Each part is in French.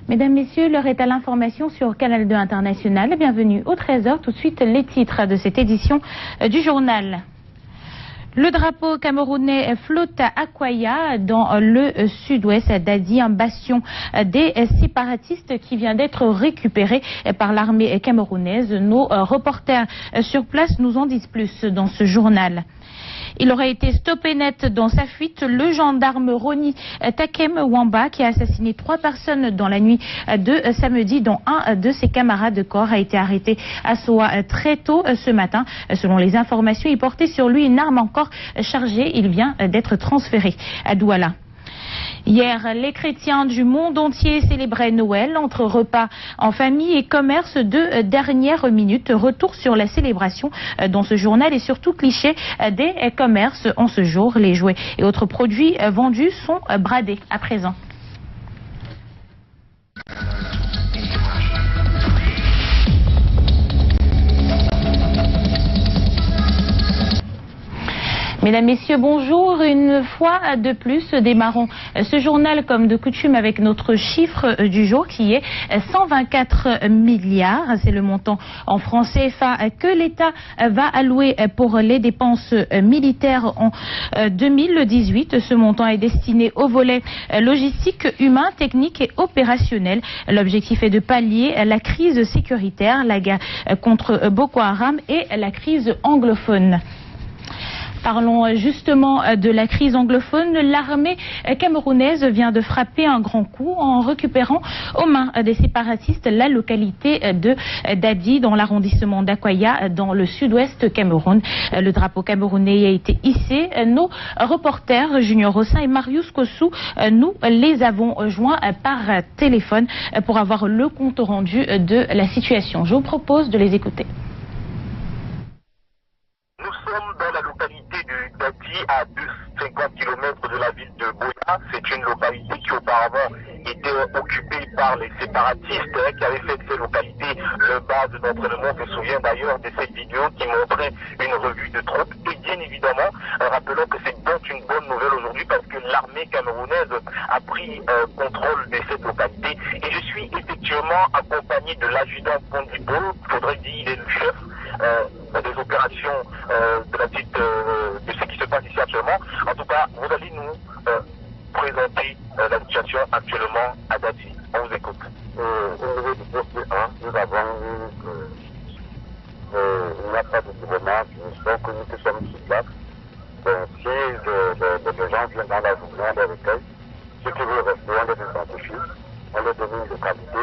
Mesdames, Messieurs, l'heure est à l'information sur Canal 2 International. Bienvenue au 13h. Tout de suite, les titres de cette édition du journal. Le drapeau camerounais flotte à Akwaya dans le sud-ouest d'Adi, un bastion des séparatistes qui vient d'être récupéré par l'armée camerounaise. Nos reporters sur place nous en disent plus dans ce journal. Il aurait été stoppé net dans sa fuite. Le gendarme Roni Takem Wamba, qui a assassiné 3 personnes dans la nuit de samedi, dont un de ses camarades de corps, a été arrêté à Soa très tôt ce matin. Selon les informations, il portait sur lui une arme encore chargée. Il vient d'être transféré à Douala. Hier, les chrétiens du monde entier célébraient Noël entre repas en famille et commerce de dernière minute. Retour sur la célébration dans ce journal et surtout cliché des commerces en ce jour. Les jouets et autres produits vendus sont bradés à présent. Mesdames, Messieurs, bonjour. Une fois de plus, démarrons ce journal comme de coutume avec notre chiffre du jour qui est 124 milliards. C'est le montant en francs CFA que l'État va allouer pour les dépenses militaires en 2018. Ce montant est destiné au volet logistique, humain, technique et opérationnel. L'objectif est de pallier la crise sécuritaire, la guerre contre Boko Haram et la crise anglophone. Parlons justement de la crise anglophone. L'armée camerounaise vient de frapper un grand coup en récupérant aux mains des séparatistes la localité de Dadi dans l'arrondissement d'Akwaya dans le sud-ouest Cameroun. Le drapeau camerounais a été hissé. Nos reporters Junior Rossin et Marius Kossou, nous les avons joints par téléphone pour avoir le compte rendu de la situation. Je vous propose de les écouter. Nous sommes dans la localité de Dadi, à 250 km de la ville de Boya. C'est une localité qui auparavant était occupée par les séparatistes qui avaient fait de ces localités le base d'entraînement. On se souvient d'ailleurs de cette vidéo qui montrait une revue de troupes. Et bien évidemment, rappelons que c'est donc une bonne nouvelle aujourd'hui parce que l'armée camerounaise a pris contrôle de cette localité. Et je suis effectivement accompagné de l'adjudant Pondipol. Il faudrait dire il est le chef des opérations de ce qui se passe ici actuellement. En tout cas, vous allez nous présenter la situation actuellement à Dadi. On vous écoute. Au niveau du poste 1, nous avons vu qu'il n'y a pas de gouvernance. Nous sommes que nous sommes sur place. Donc, si les gens viennent dans la journée, on les recueille. Ceux qui veulent rester, on les identifie. On leur donne une localité.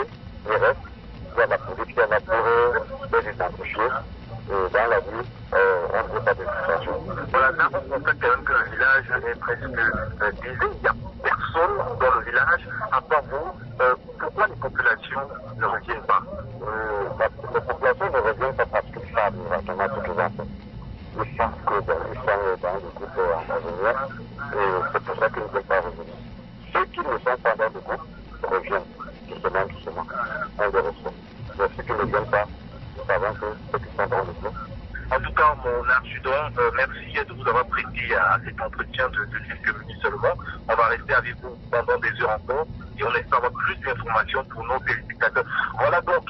Les restes, il y a la police qui est là pour les identifier. Dans la ville, on ne veut pas de situation. Voilà, là, on constate quand même que le village est presque désert. Il n'y a personne dans le village, à part vous. Pourquoi les populations ne reviennent pas? Les populations ne reviennent pas parce qu'ils savent exactement ce qu'ils ont fait. Ils savent qu'ils sont dans le groupe ingénieur et c'est pour ça qu'ils ne veulent pas revenir. Ceux qui ne sont pas dans le groupe reviennent, doucement. On les reçoit. Mais ceux qui ne viennent pas, avant que ceux qui sont dans le groupe. En tout cas, mon adjudant, merci de vous avoir prêté à cet entretien de quelques minutes seulement. On va rester avec vous pendant des heures encore et on espère avoir plus d'informations pour nos téléspectateurs. Voilà donc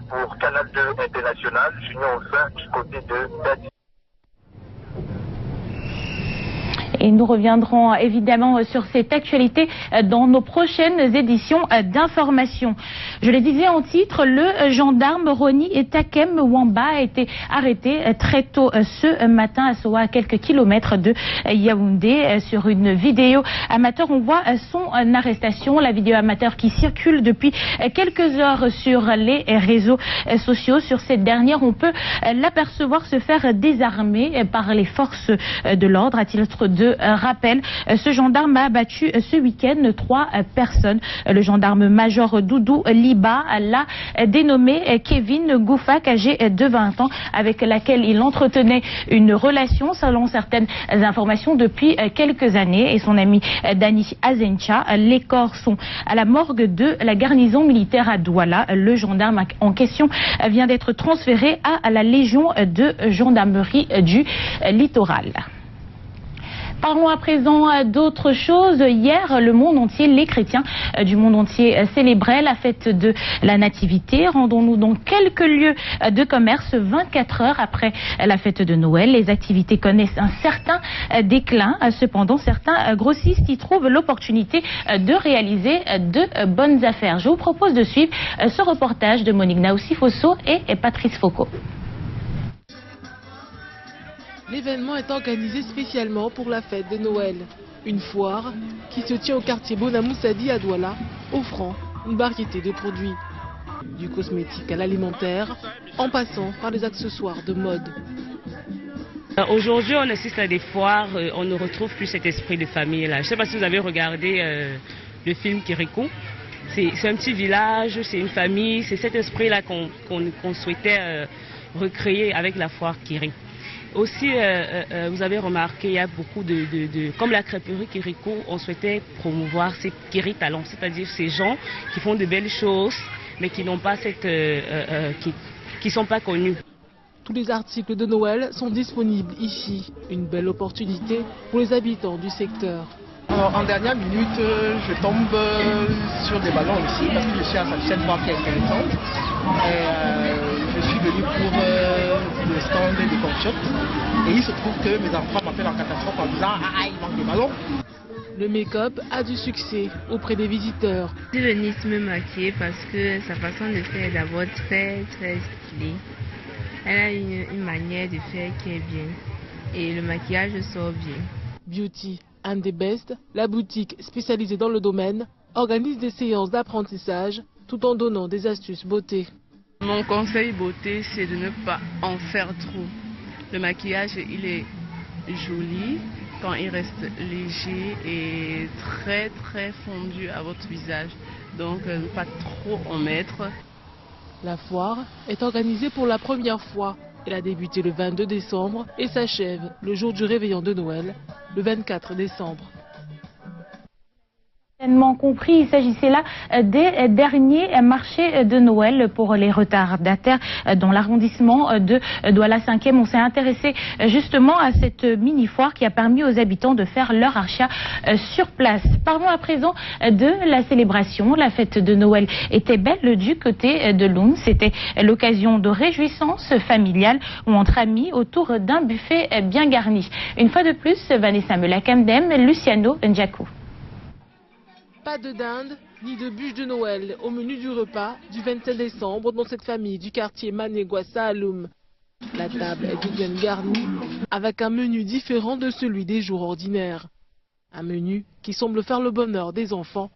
pour Canal 2 International, Junior Rossin du côté de Dadi. Et nous reviendrons évidemment sur cette actualité dans nos prochaines éditions d'information. Je le disais en titre, le gendarme Roni Takem Wamba a été arrêté très tôt ce matin à Soa, à quelques kilomètres de Yaoundé. Sur une vidéo amateur, on voit son arrestation. La vidéo amateur qui circule depuis quelques heures sur les réseaux sociaux. Sur cette dernière, on peut l'apercevoir se faire désarmer par les forces de l'ordre. À titre de rappel, ce gendarme a abattu ce week-end 3 personnes. Le gendarme-major Doudou Liba l'a dénommé Kevin Goufak, âgé de 20 ans, avec laquelle il entretenait une relation, selon certaines informations, depuis quelques années. Et son ami Dani Azencha, les corps sont à la morgue de la garnison militaire à Douala. Le gendarme en question vient d'être transféré à la Légion de gendarmerie du littoral. Parlons à présent d'autres choses. Hier, le monde entier, les chrétiens du monde entier célébraient la fête de la Nativité. Rendons-nous dans quelques lieux de commerce 24 heures après la fête de Noël. Les activités connaissent un certain déclin. Cependant, certains grossistes y trouvent l'opportunité de réaliser de bonnes affaires. Je vous propose de suivre ce reportage de Monique Naoussi-Fosso et Patrice Foucault. L'événement est organisé spécialement pour la fête de Noël. Une foire qui se tient au quartier Bonamoussadi à Douala, offrant une variété de produits. Du cosmétique à l'alimentaire, en passant par les accessoires de mode. Aujourd'hui, on assiste à des foires, on ne retrouve plus cet esprit de famille là. Je ne sais pas si vous avez regardé le film Kirikou. C'est un petit village, c'est une famille, c'est cet esprit-là qu'on souhaitait recréer avec la foire Kiri. Aussi, vous avez remarqué, il y a beaucoup comme la crêperie Kirikou, on souhaitait promouvoir ces Kiri talents, c'est-à-dire ces gens qui font de belles choses, mais qui n'ont pas qui sont pas connus. Tous les articles de Noël sont disponibles ici. Une belle opportunité pour les habitants du secteur. Alors, en dernière minute, je tombe sur des ballons ici parce que je cherche cette foire qui est intéressante. Je suis venu pour le stand de Comshop et il se trouve que mes enfants m'appellent en catastrophe en disant « Ah, il manque des ballons ». Le make-up a du succès auprès des visiteurs. Je suis venue me maquiller parce que sa façon de faire est d'abord très stylée. Elle a une manière de faire qui est bien et le maquillage sort bien. Beauty and the Best, la boutique spécialisée dans le domaine, organise des séances d'apprentissage tout en donnant des astuces beauté. Mon conseil beauté, c'est de ne pas en faire trop. Le maquillage, il est joli quand il reste léger et très fondu à votre visage. Donc, ne pas trop en mettre. La foire est organisée pour la première fois. Elle a débuté le 22 décembre et s'achève le jour du réveillon de Noël, le 24 décembre. Compris, il s'agissait là des derniers marchés de Noël pour les retardataires dans l'arrondissement de Douala 5e. On s'est intéressé justement à cette mini-foire qui a permis aux habitants de faire leur achat sur place. Parlons à présent de la célébration. La fête de Noël était belle du côté de Loun. C'était l'occasion de réjouissances familiales ou entre amis autour d'un buffet bien garni. Une fois de plus, Vanessa Melakamdem, Luciano Ndjakou. Pas de dinde ni de bûche de Noël au menu du repas du 27 décembre dans cette famille du quartier Manegwassa à Loum. La table est toute bien garnie avec un menu différent de celui des jours ordinaires. Un menu qui semble faire le bonheur des enfants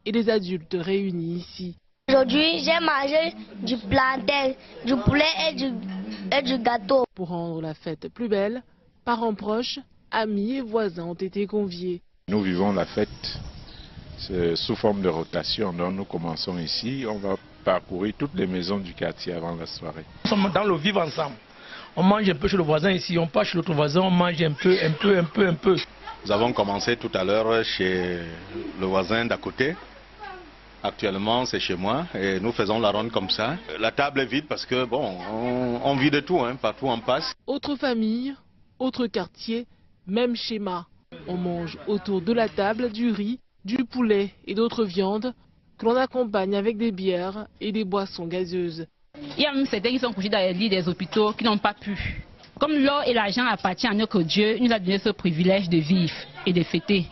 et des adultes réunis ici. Aujourd'hui, j'ai mangé du plantain, du poulet et du gâteau. Pour rendre la fête plus belle, parents proches, amis et voisins ont été conviés. Nous vivons la fête sous forme de rotation, donc nous commençons ici, on va parcourir toutes les maisons du quartier avant la soirée. Nous sommes dans le vivre ensemble. On mange un peu chez le voisin ici, on part chez l'autre voisin, on mange un peu. Nous avons commencé tout à l'heure chez le voisin d'à côté. Actuellement, c'est chez moi et nous faisons la ronde comme ça. La table est vide parce que, bon, on vit de tout, hein, partout on passe. Autre famille, autre quartier, même schéma. On mange autour de la table du riz, du poulet et d'autres viandes que l'on accompagne avec des bières et des boissons gazeuses. Il y a même certains qui sont couchés dans les lits des hôpitaux qui n'ont pas pu. Comme l'or et l'argent appartiennent à notre Dieu, il nous a donné ce privilège de vivre et de fêter.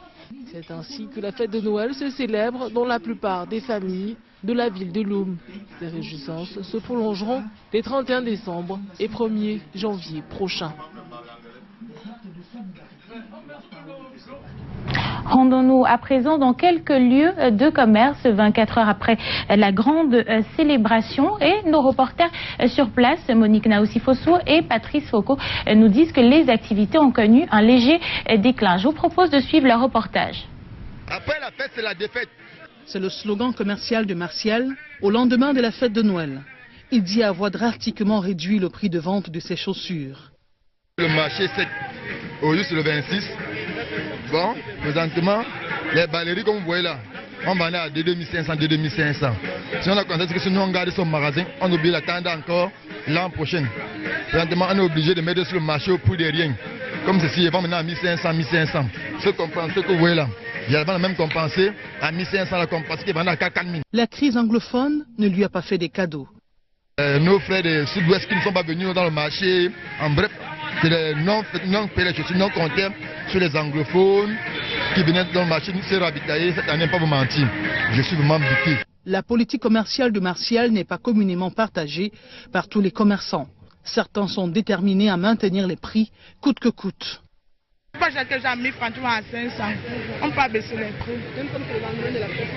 C'est ainsi que la fête de Noël se célèbre dans la plupart des familles de la ville de Loum. Ces réjouissances se prolongeront les 31 décembre et 1er janvier prochains. Rendons-nous à présent dans quelques lieux de commerce 24 heures après la grande célébration et nos reporters sur place, Monique Naoussi-Fosso et Patrice Foucault, nous disent que les activités ont connu un léger déclin. Je vous propose de suivre leur reportage. Après la fête, c'est la défaite. C'est le slogan commercial de Martial au lendemain de la fête de Noël. Il dit avoir drastiquement réduit le prix de vente de ses chaussures. Le marché, c'est aujourd'hui c'est le 26. Bon, présentement, les baleries comme vous voyez là, on vendait à 2500, 2500. Si on a constaté que si nous on garde son magasin, on oublie d'attendre encore l'an prochain. Présentement, on est obligé de mettre sur le marché au prix de rien. comme ceci, ils vont maintenant à 1500, 1500. Ce que vous voyez là, ils vont même compenser à 1500 la compensation qui est à 4000. La crise anglophone ne lui a pas fait des cadeaux. Nos frères du sud-ouest qui ne sont pas venus dans le marché, en bref, c'est les non-comptables sur les anglophones qui venaient dans le marché, nous se ravitailler cette année, pas vous mentir. Je suis vraiment buté. La politique commerciale de Martial n'est pas communément partagée par tous les commerçants. Certains sont déterminés à maintenir les prix coûte que coûte. Pas acheter déjà 1000 francs à 500. On ne peut pas baisser les prix.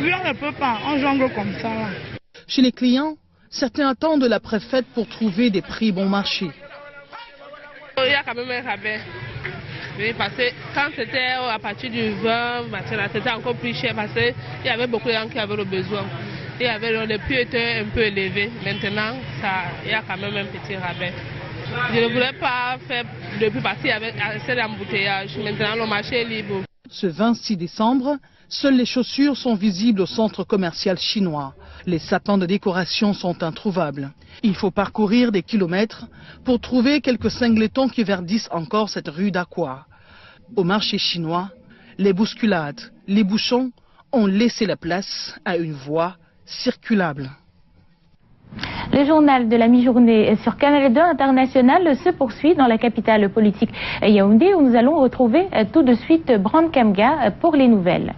Oui, on ne peut pas. On jongle comme ça. Là. Chez les clients, certains attendent la préfète pour trouver des prix bon marché. Il y a quand même un rabais. Oui, parce que quand c'était à partir du 20, c'était encore plus cher parce qu'il y avait beaucoup de gens qui avaient le besoin. Les prix étaient un peu élevés. Maintenant, il y a quand même un petit rabais. Je ne voulais pas faire de plus parce qu'il y avait assez d'embouteillages. Maintenant, le marché est libre. Ce 26 décembre, seules les chaussures sont visibles au centre commercial chinois. Les sapins de décoration sont introuvables. Il faut parcourir des kilomètres pour trouver quelques singletons qui verdissent encore cette rue d'Aqua. Au marché chinois, les bousculades, les bouchons ont laissé la place à une voie circulable. Le journal de la mi-journée sur Canal 2 International se poursuit dans la capitale politique Yaoundé où nous allons retrouver tout de suite Brand Kamga pour les nouvelles.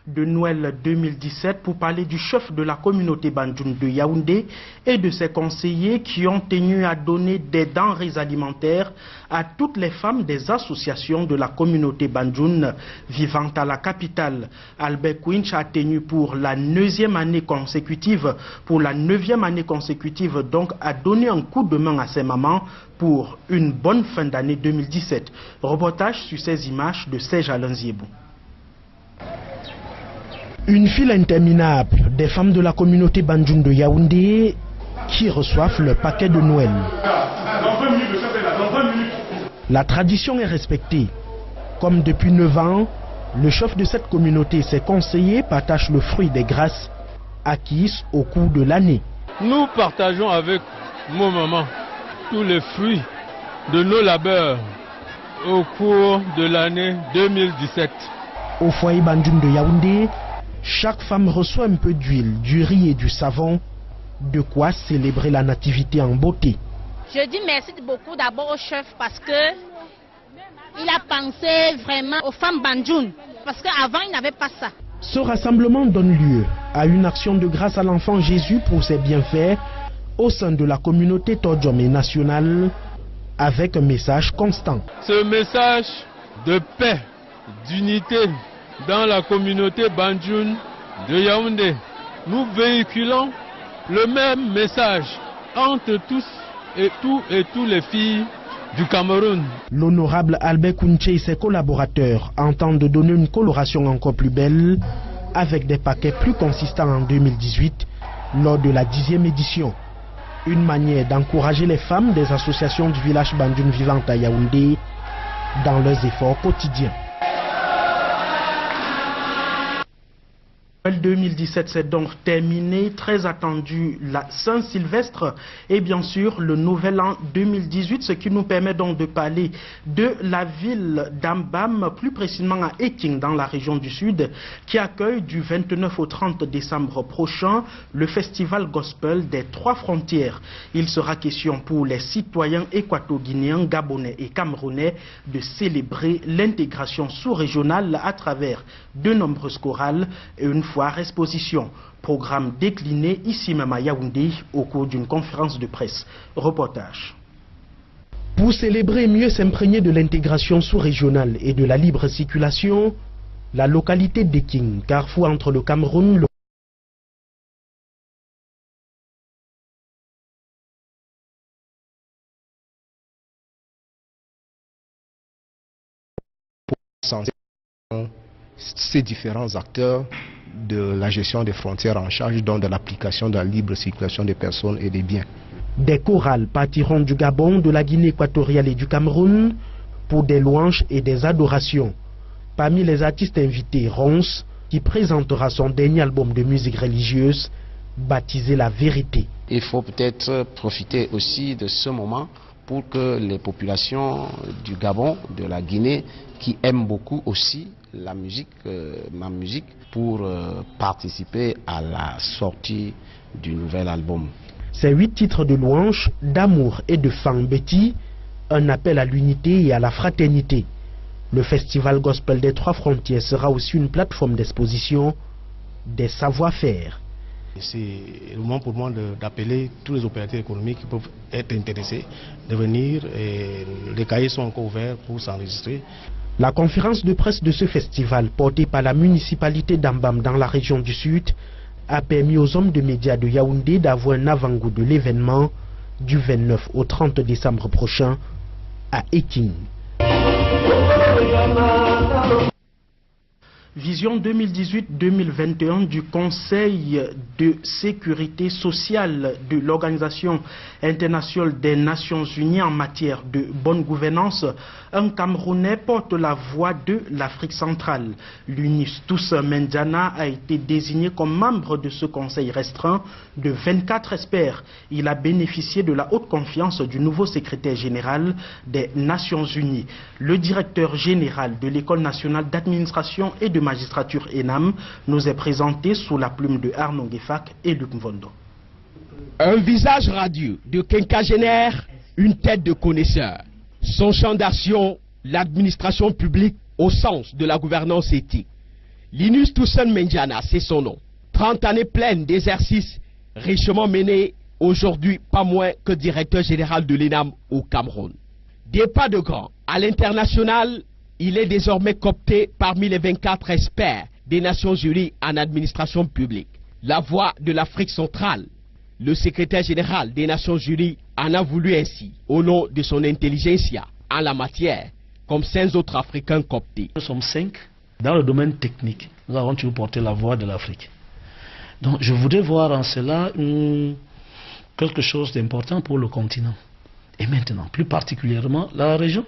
De Noël 2017 pour parler du chef de la communauté Bandjoun de Yaoundé et de ses conseillers qui ont tenu à donner des denrées alimentaires à toutes les femmes des associations de la communauté Bandjoun vivant à la capitale. Albert Quinch a tenu pour la 9e année consécutive, donc à donner un coup de main à ses mamans pour une bonne fin d'année 2017. Reportage sur ces images de Serge Alain Ziebou. Une file interminable des femmes de la communauté Bandjoun de Yaoundé qui reçoivent le paquet de Noël. La tradition est respectée. Comme depuis 9 ans, le chef de cette communauté et ses conseillers partagent le fruit des grâces acquises au cours de l'année. Nous partageons avec nos mamans tous les fruits de nos labeurs au cours de l'année 2017. Au foyer Bandjoun de Yaoundé, chaque femme reçoit un peu d'huile, du riz et du savon, de quoi célébrer la nativité en beauté. Je dis merci beaucoup d'abord au chef parce que il a pensé vraiment aux femmes Bandjoun, parce qu'avant il n'avait pas ça. Ce rassemblement donne lieu à une action de grâce à l'enfant Jésus pour ses bienfaits au sein de la communauté Todjomé nationale avec un message constant. Ce message de paix, d'unité, dans la communauté Bandjoun de Yaoundé, nous véhiculons le même message entre tous les filles du Cameroun. L'honorable Albert Kounche et ses collaborateurs entendent donner une coloration encore plus belle avec des paquets plus consistants en 2018 lors de la 10e édition. Une manière d'encourager les femmes des associations du village Bandjoun vivant à Yaoundé dans leurs efforts quotidiens. 2017 s'est donc terminé, très attendu la Saint-Sylvestre et bien sûr le Nouvel An 2018, ce qui nous permet donc de parler de la ville d'Ambam, plus précisément à Eking dans la région du Sud, qui accueille du 29 au 30 décembre prochain le festival gospel des 3 frontières. Il sera question pour les citoyens équato-guinéens, gabonais et camerounais de célébrer l'intégration sous-régionale à travers de nombreuses chorales et une foire exposition, programme décliné ici même à Yaoundé au cours d'une conférence de presse. Reportage. Pour célébrer et mieux s'imprégner de l'intégration sous-régionale et de la libre circulation, la localité d'Eking, carrefour entre le Cameroun, ces différents acteurs de la gestion des frontières en charge donc de l'application de la libre circulation des personnes et des biens. Des chorales partiront du Gabon, de la Guinée équatoriale et du Cameroun pour des louanges et des adorations. Parmi les artistes invités, Ronce, qui présentera son dernier album de musique religieuse, baptisé La Vérité. Il faut peut-être profiter aussi de ce moment pour que les populations du Gabon, de la Guinée, qui aiment beaucoup aussi la musique, ma musique, pour participer à la sortie du nouvel album. Ces 8 titres de louange, d'amour et de Fang-Betty, un appel à l'unité et à la fraternité. Le Festival Gospel des Trois Frontières sera aussi une plateforme d'exposition des savoir-faire. C'est le moment pour moi d'appeler tous les opérateurs économiques qui peuvent être intéressés de venir. Et les cahiers sont encore ouverts pour s'enregistrer. La conférence de presse de ce festival, portée par la municipalité d'Ambam dans la région du Sud, a permis aux hommes de médias de Yaoundé d'avoir un avant-goût de l'événement du 29 au 30 décembre prochain à Eking. Vision 2018-2021 du Conseil de sécurité sociale de l'Organisation internationale des Nations Unies en matière de bonne gouvernance. Un Camerounais porte la voix de l'Afrique centrale. L'UNIS Tous Mendjana a été désigné comme membre de ce conseil restreint de 24 experts. Il a bénéficié de la haute confiance du nouveau secrétaire général des Nations Unies. Le directeur général de l'École nationale d'administration et de magistrature ENAM nous est présenté sous la plume de Arnaud Guefak et Luc Mvondo. Un visage radieux de quinquagénaire, une tête de connaisseur. Son champ d'action, l'administration publique au sens de la gouvernance éthique. Linus Toussaint Mendjana, c'est son nom. 30 années pleines d'exercice richement menées, aujourd'hui pas moins que directeur général de l'ENAM au Cameroun. Des pas de grand. À l'international, il est désormais coopté parmi les 24 experts des Nations Unies en administration publique. La voix de l'Afrique centrale. Le secrétaire général des Nations Unies en a voulu ainsi, au nom de son intelligentsia en la matière, comme 5 autres Africains cooptés. Nous sommes 5 dans le domaine technique. Nous avons toujours porté la voix de l'Afrique. Donc je voudrais voir en cela quelque chose d'important pour le continent. Et maintenant, plus particulièrement, la région,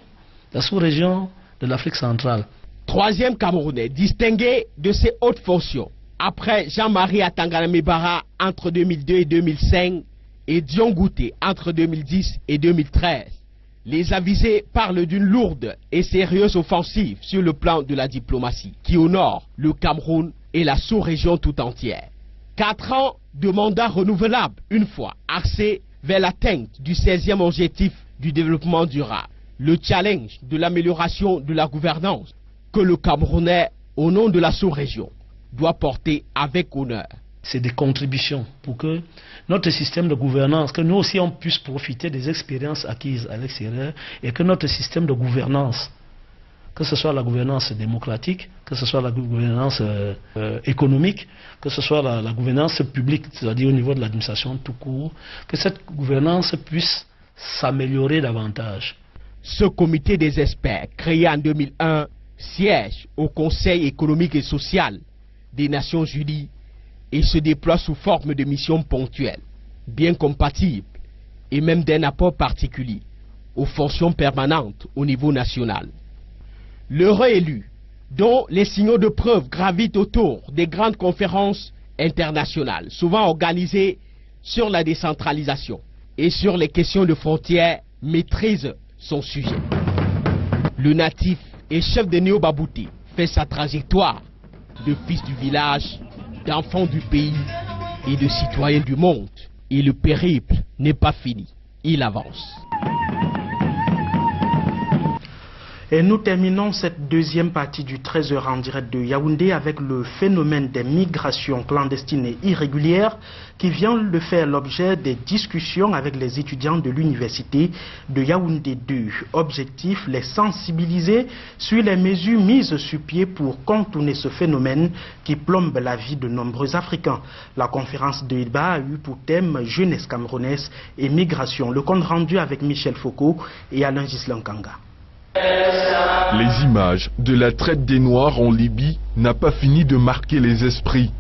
la sous-région de l'Afrique centrale. 3e Camerounais distingué de ses hautes fonctions. Après Jean-Marie Atangana Mibara entre 2002 et 2005 et Dion Gouté entre 2010 et 2013. Les avisés parlent d'une lourde et sérieuse offensive sur le plan de la diplomatie qui honore le Cameroun et la sous-région tout entière. 4 ans de mandat renouvelable, une fois axé vers l'atteinte du 16e objectif du développement durable. Le challenge de l'amélioration de la gouvernance que le Camerounais, au nom de la sous-région, doit porter avec honneur. C'est des contributions pour que notre système de gouvernance, que nous aussi on puisse profiter des expériences acquises à l'extérieur et que notre système de gouvernance, que ce soit la gouvernance démocratique, que ce soit la gouvernance économique, que ce soit la gouvernance publique, c'est-à-dire au niveau de l'administration tout court, que cette gouvernance puisse s'améliorer davantage. Ce comité des experts, créé en 2001, siège au Conseil économique et social des Nations Unies et se déploie sous forme de missions ponctuelles, bien compatibles et même d'un apport particulier aux fonctions permanentes au niveau national. Le réélu, dont les signaux de preuve gravitent autour des grandes conférences internationales, souvent organisées sur la décentralisation et sur les questions de frontières, maîtrise son sujet. Le natif et chef de Néo-Babouté fait sa trajectoire de fils du village, d'enfant du pays et de citoyen du monde. Et le périple n'est pas fini, il avance. Et nous terminons cette deuxième partie du 13h en direct de Yaoundé avec le phénomène des migrations clandestines et irrégulières qui vient de faire l'objet des discussions avec les étudiants de l'université de Yaoundé 2. Objectif, les sensibiliser sur les mesures mises sur pied pour contourner ce phénomène qui plombe la vie de nombreux Africains. La conférence de débat a eu pour thème jeunesse camerounaise et migration. Le compte rendu avec Michel Foucault et Alain Gislan Kanga. Les images de la traite des Noirs en Libye n'a pas fini de marquer les esprits.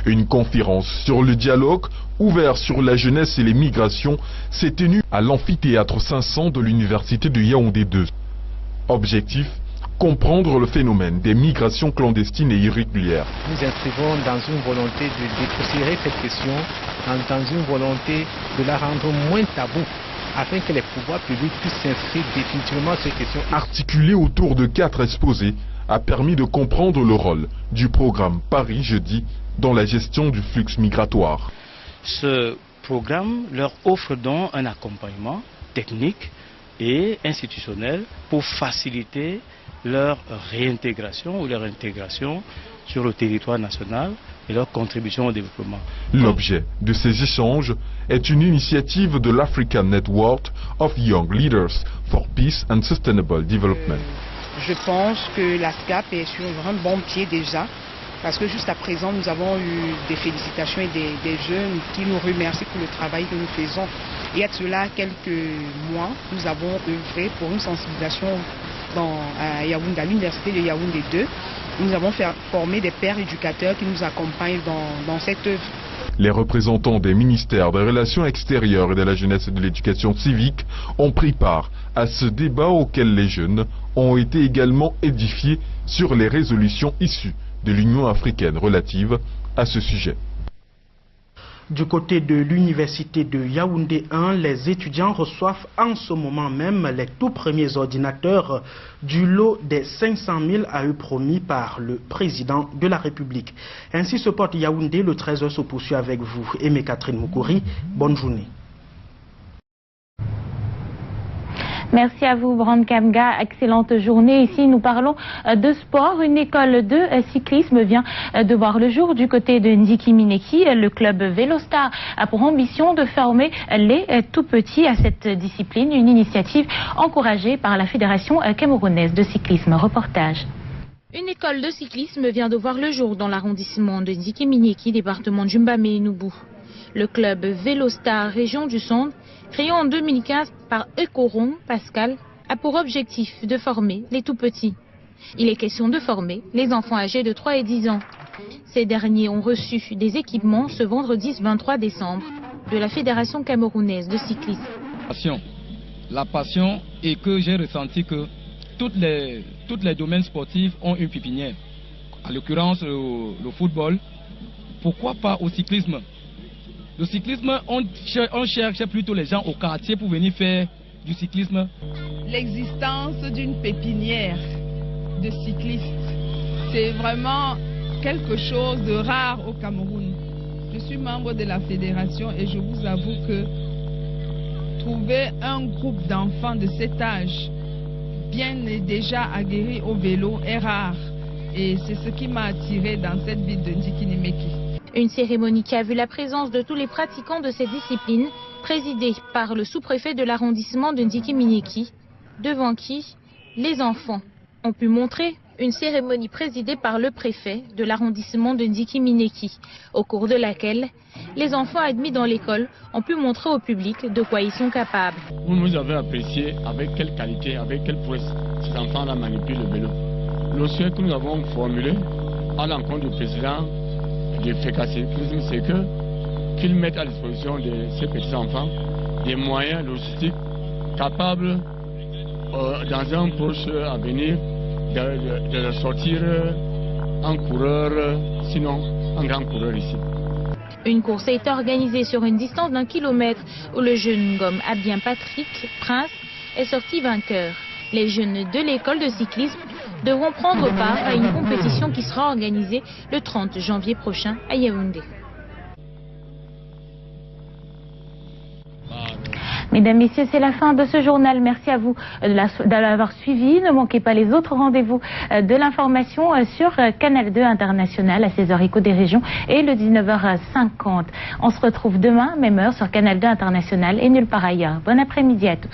Une conférence sur le dialogue ouvert sur la jeunesse et les migrations s'est tenue à l'amphithéâtre 500 de l'université de Yaoundé 2. Objectif, comprendre le phénomène des migrations clandestines et irrégulières. Nous inscrivons dans une volonté de dépoussiérer cette question, dans une volonté de la rendre moins taboue, afin que les pouvoirs publics puissent s'inscrire définitivement sur ces questions. Articulé autour de 4 exposés, a permis de comprendre le rôle du programme Paris Jeudi dans la gestion du flux migratoire. Ce programme leur offre donc un accompagnement technique et institutionnel pour faciliter leur réintégration ou leur intégration sur le territoire national et leur contribution au développement. L'objet de ces échanges est une initiative de l'African Network of Young Leaders for Peace and Sustainable Development. Je pense que la SCAP est sur un bon pied déjà, parce que jusqu'à présent nous avons eu des félicitations et des jeunes qui nous remercient pour le travail que nous faisons. Et à cela quelques mois, nous avons œuvré pour une sensibilisation à Yaoundé, à l'université de Yaoundé 2. Nous avons formé des pères éducateurs qui nous accompagnent dans cette œuvre. Les représentants des ministères des Relations extérieures et de la jeunesse et de l'éducation civique ont pris part à ce débat auquel les jeunes ont été également édifiés sur les résolutions issues de l'Union africaine relative à ce sujet. Du côté de l'université de Yaoundé 1, les étudiants reçoivent en ce moment même les tout premiers ordinateurs du lot des 500 000 à eux promis par le président de la République. Ainsi se porte Yaoundé, le 13h se poursuit avec vous. Aimé Catherine Moukouri, bonne journée. Merci à vous, Brand Kamga. Excellente journée. Ici, nous parlons de sport. Une école de cyclisme vient de voir le jour du côté de Ndiki Mineki. Le club Vélostar a pour ambition de former les tout-petits à cette discipline. Une initiative encouragée par la Fédération camerounaise de cyclisme. Reportage. Une école de cyclisme vient de voir le jour dans l'arrondissement de Ndiki Mineki, département de Jumbame et Noubou. Le club Vélostar, région du Centre, créé en 2015 par Ekoron Pascal, a pour objectif de former les tout-petits. Il est question de former les enfants âgés de 3 et 10 ans. Ces derniers ont reçu des équipements ce vendredi 23 décembre de la Fédération camerounaise de cyclisme. La passion est que j'ai ressenti que tous les domaines sportifs ont une pépinière. En l'occurrence, le football. Pourquoi pas au cyclisme? Le cyclisme, on cherche plutôt les gens au quartier pour venir faire du cyclisme. L'existence d'une pépinière de cyclistes, c'est vraiment quelque chose de rare au Cameroun. Je suis membre de la fédération et je vous avoue que trouver un groupe d'enfants de cet âge bien et déjà aguerris au vélo est rare. Et c'est ce qui m'a attiré dans cette ville de Ndiki Mineki. Une cérémonie qui a vu la présence de tous les pratiquants de cette discipline, présidée par le sous-préfet de l'arrondissement de Ndiki Mineki, devant qui les enfants ont pu montrer une cérémonie présidée par le préfet de l'arrondissement de Ndiki Mineki, au cours de laquelle les enfants admis dans l'école ont pu montrer au public de quoi ils sont capables. Vous nous avez apprécié avec quelle qualité, avec quelle prouesse ces enfants-là manipulent le vélo. Le souhait que nous avons formulé à l'encontre du président du FECACYCLISME, c'est qu'ils mettent à disposition de ces petits-enfants des moyens logistiques capables, dans un proche avenir, de sortir en coureur, sinon en grand coureur ici. Une course est organisée sur une distance d'1 kilomètre où le jeune gomme Abien Patrick Prince est sorti vainqueur. Les jeunes de l'école de cyclisme devront prendre part à une compétition qui sera organisée le 30 janvier prochain à Yaoundé. Mesdames, Messieurs, c'est la fin de ce journal. Merci à vous de l'avoir suivi. Ne manquez pas les autres rendez-vous de l'information sur Canal 2 International à 16h Écho des régions et le 19h50. On se retrouve demain, même heure, sur Canal 2 International et nulle part ailleurs. Bon après-midi à tous.